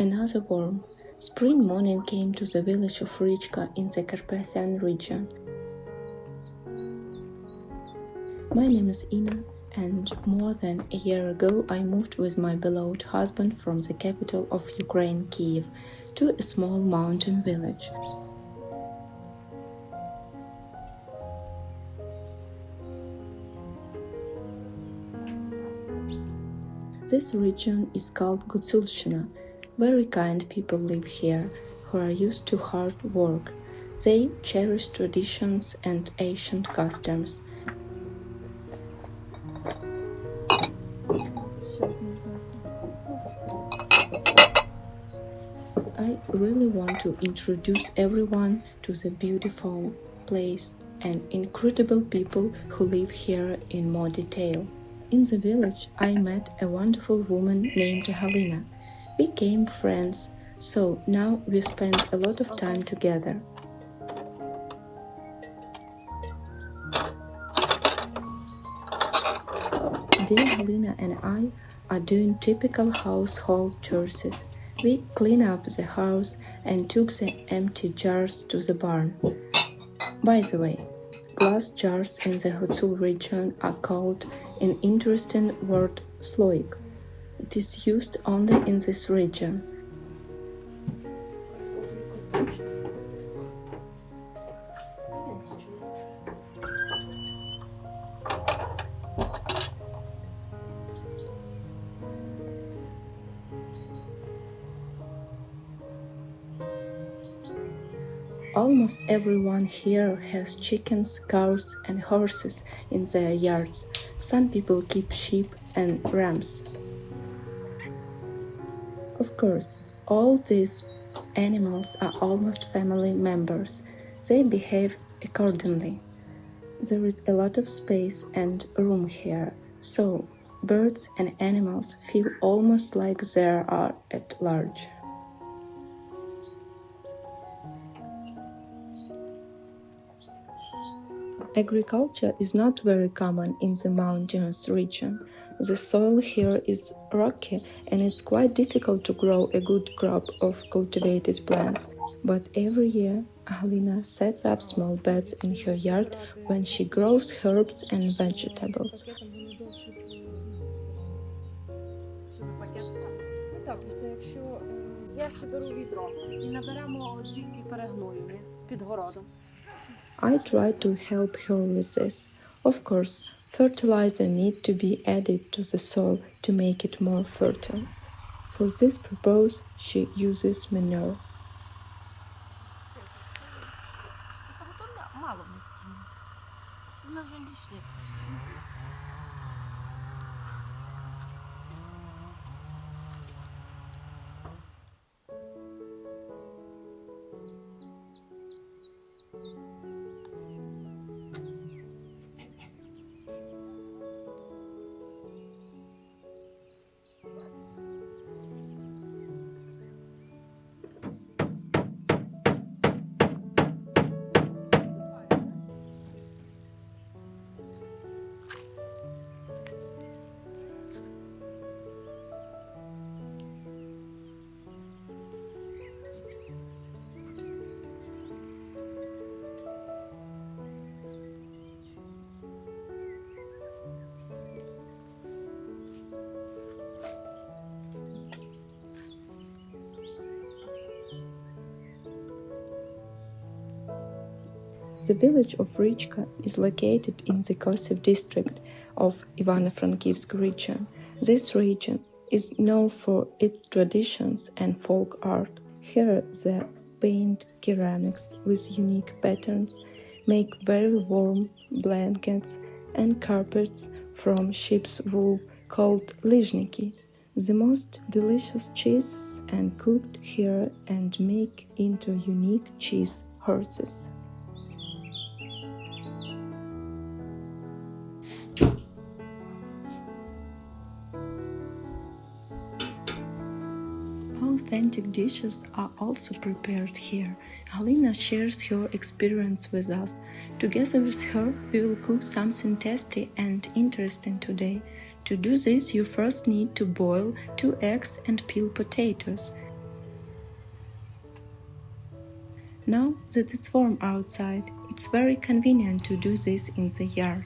Another warm, spring morning came to the village of Richka in the Carpathian region. My name is Ina, and more than a year ago I moved with my beloved husband from the capital of Ukraine, Kiev, to a small mountain village. This region is called Gutsulshina. Very kind people live here, who are used to hard work. They cherish traditions and ancient customs. I really want to introduce everyone to the beautiful place and incredible people who live here in more detail. In the village, I met a wonderful woman named Halina. We became friends, so now we spend a lot of time together. Dear Halina and I are doing typical household chores. We clean up the house and took the empty jars to the barn. By the way, glass jars in the Hutsul region are called an interesting word sloik. It is used only in this region. Almost everyone here has chickens, cows and horses in their yards. Some people keep sheep and rams. Of course, all these animals are almost family members. They behave accordingly. There is a lot of space and room here, so birds and animals feel almost like they are at large. Agriculture is not very common in the mountainous region. The soil here is rocky and it's quite difficult to grow a good crop of cultivated plants. But every year, Halina sets up small beds in her yard when she grows herbs and vegetables. I try to help her with this. Of course, fertilizer needs to be added to the soil to make it more fertile. For this purpose, she uses manure. The village of Richka is located in the Kosiv district of Ivano-Frankivsk region. This region is known for its traditions and folk art. Here the paint ceramics with unique patterns make very warm blankets and carpets from sheep's wool called lizhniki. The most delicious cheeses are cooked here and make into unique cheese horses. Authentic dishes are also prepared here. Halina shares her experience with us. Together with her, we will cook something tasty and interesting today. To do this, you first need to boil 2 eggs and peel potatoes. Now that it's warm outside, it's very convenient to do this in the yard.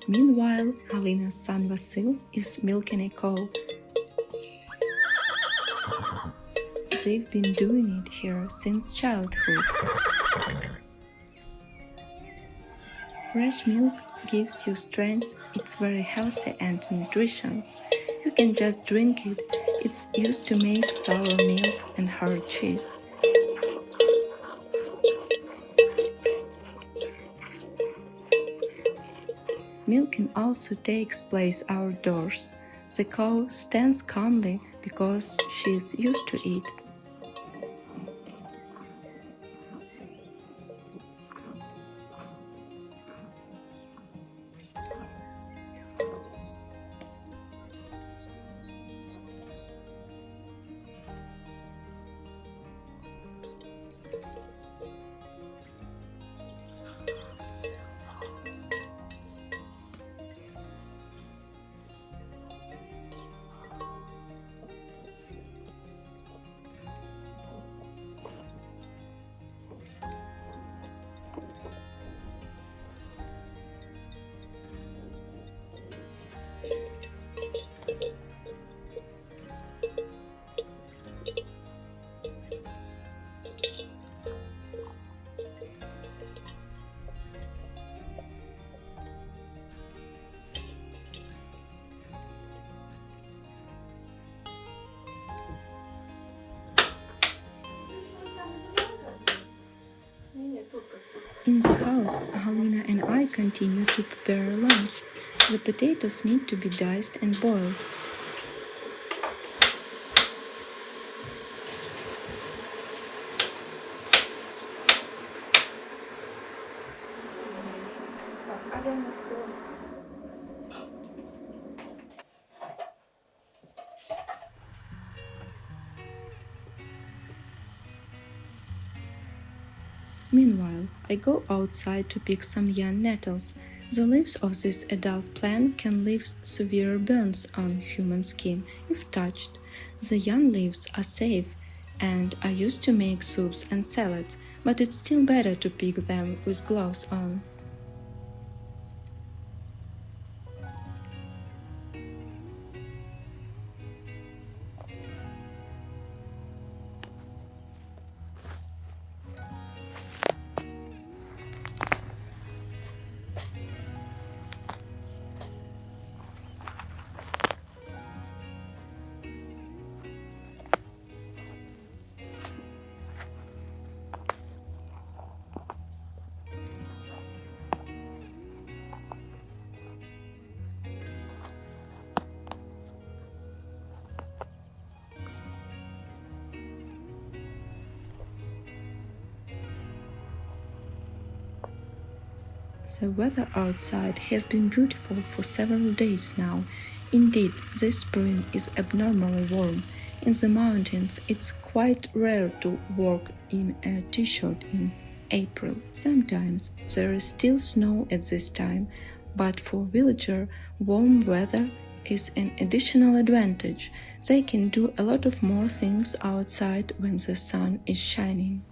Meanwhile, Alina's son Vasil is milking a cow. They've been doing it here since childhood. Fresh milk gives you strength, it's very healthy and nutritious. You can just drink it, it's used to make sour milk and hard cheese. Milking also takes place outdoors. The cow stands calmly because she is used to it. In the house, Halina and I continue to prepare lunch. The potatoes need to be diced and boiled. Meanwhile, I go outside to pick some young nettles. The leaves of this adult plant can leave severe burns on human skin if touched. The young leaves are safe and are used to make soups and salads, but it's still better to pick them with gloves on. The weather outside has been beautiful for several days now. Indeed, this spring is abnormally warm. In the mountains, it's quite rare to walk in a t-shirt in April. Sometimes there is still snow at this time, but for villagers, warm weather is an additional advantage. They can do a lot of more things outside when the sun is shining.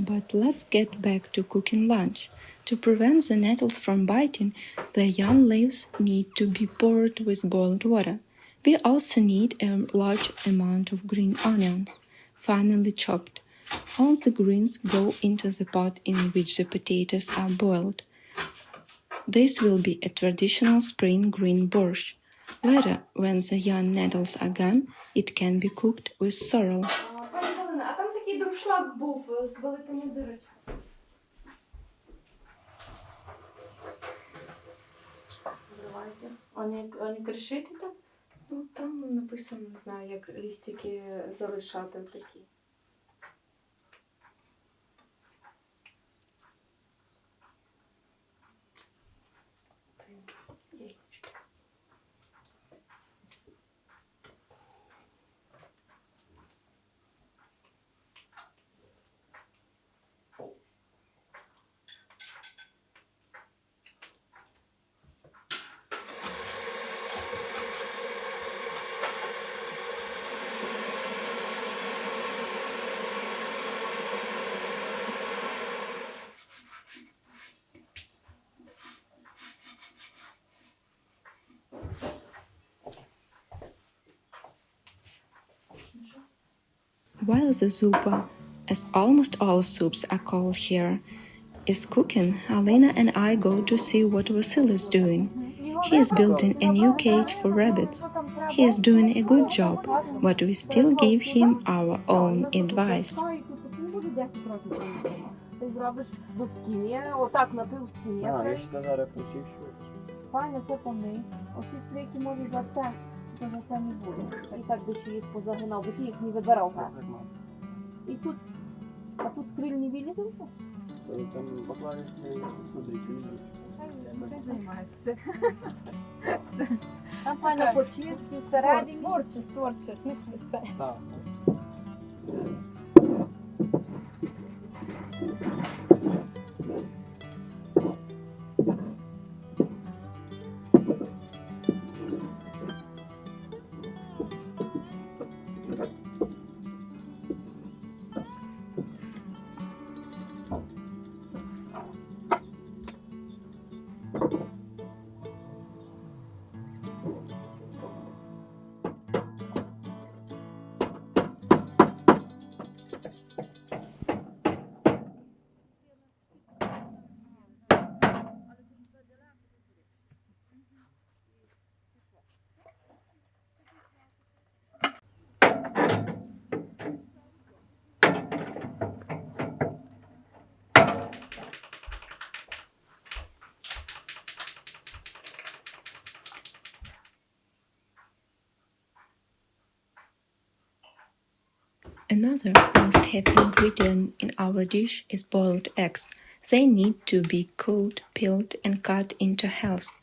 But let's get back to cooking lunch. To prevent the nettles from biting, the young leaves need to be poured with boiled water. We also need a large amount of green onions, finely chopped. All the greens go into the pot in which the potatoes are boiled. This will be a traditional spring green borsch. Later, when the young nettles are gone, it can be cooked with sorrel. Пані Галина, а там такий дуршлаг був з великими дирочками. Давайте. Вони кришити так? Ну, там написано, не знаю, як листики залишати такі. While the zuppa, as almost all soups are called here, is cooking, Alina and I go to see what Vasil is doing. He is building a new cage for rabbits. He is doing a good job, but we still give him our own advice. Ти зробиш до скіні, отак напив скіні. Я ще зараз почив швидше. Файно, це помий. Оці стрійки можуть за це не буде. І так би ще їх позагинав, бо ти їх не вибирав. І тут, а тут скрильні вилізуться? Там покладеться судрики. Куди займається? Там файно почистки всередині. Творчість, не все. Так. Another most happy ingredient in our dish is boiled eggs. They need to be cooled, peeled, and cut into halves.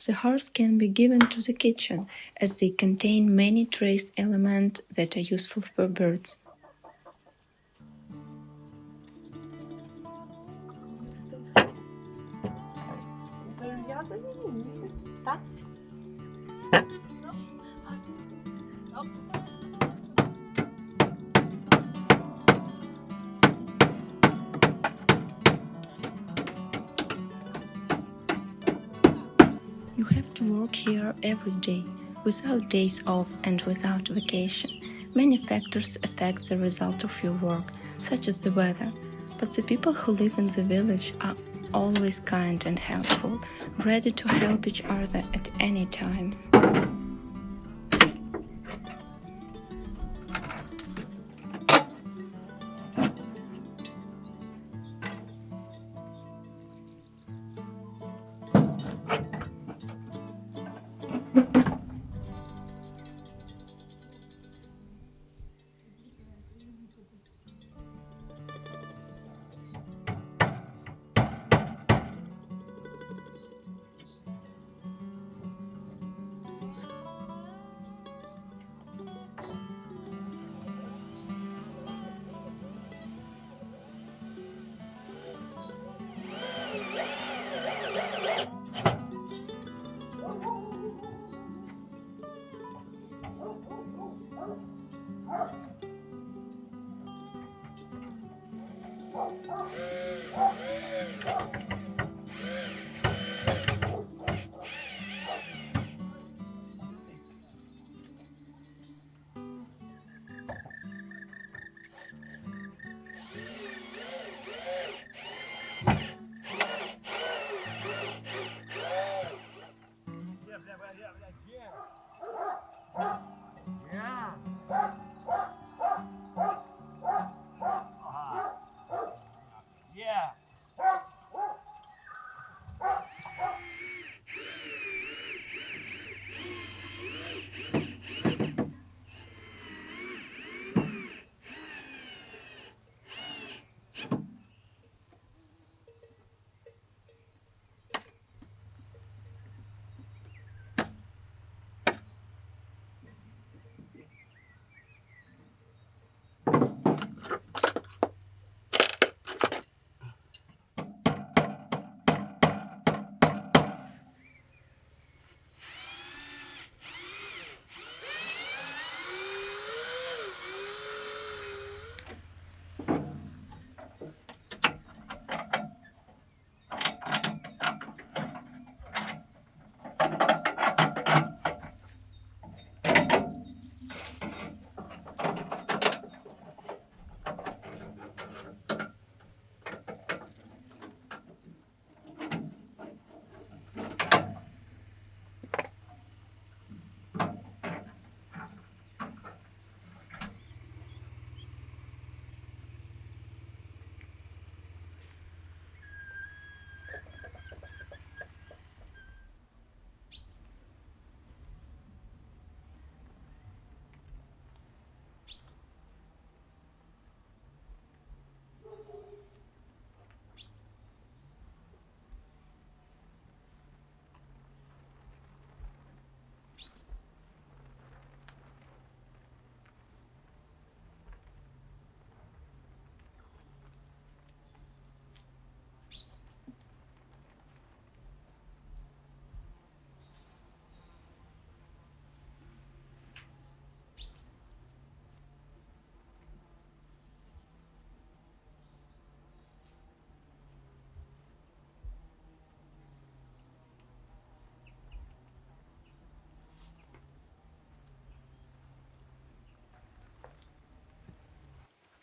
The hearts can be given to the kitchen, as they contain many trace elements that are useful for birds. You have to work here every day, without days off and without vacation. Many factors affect the result of your work, such as the weather, but the people who live in the village are always kind and helpful, ready to help each other at any time.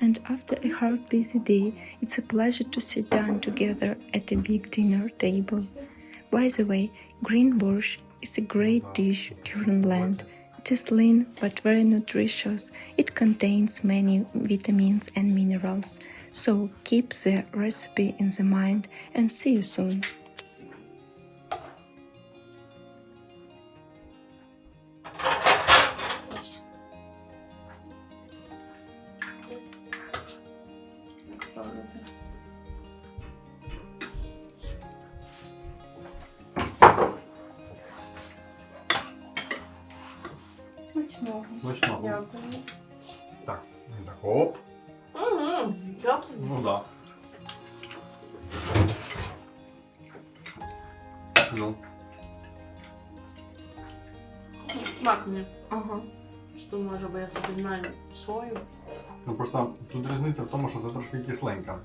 And after a hard busy day, it's a pleasure to sit down together at a big dinner table. By the way, green borsch is a great dish during Lent. It is lean but very nutritious. It contains many vitamins and minerals. So keep the recipe in the mind and see you soon. Смачного. Смачного. Дякую. Так, так, оп. Угу, красиво. Ну да. Ну, Смак мені. Ага. Що може, бо я собі знаю сою. ну просто тут різниця в тому, що це трошки кисленька.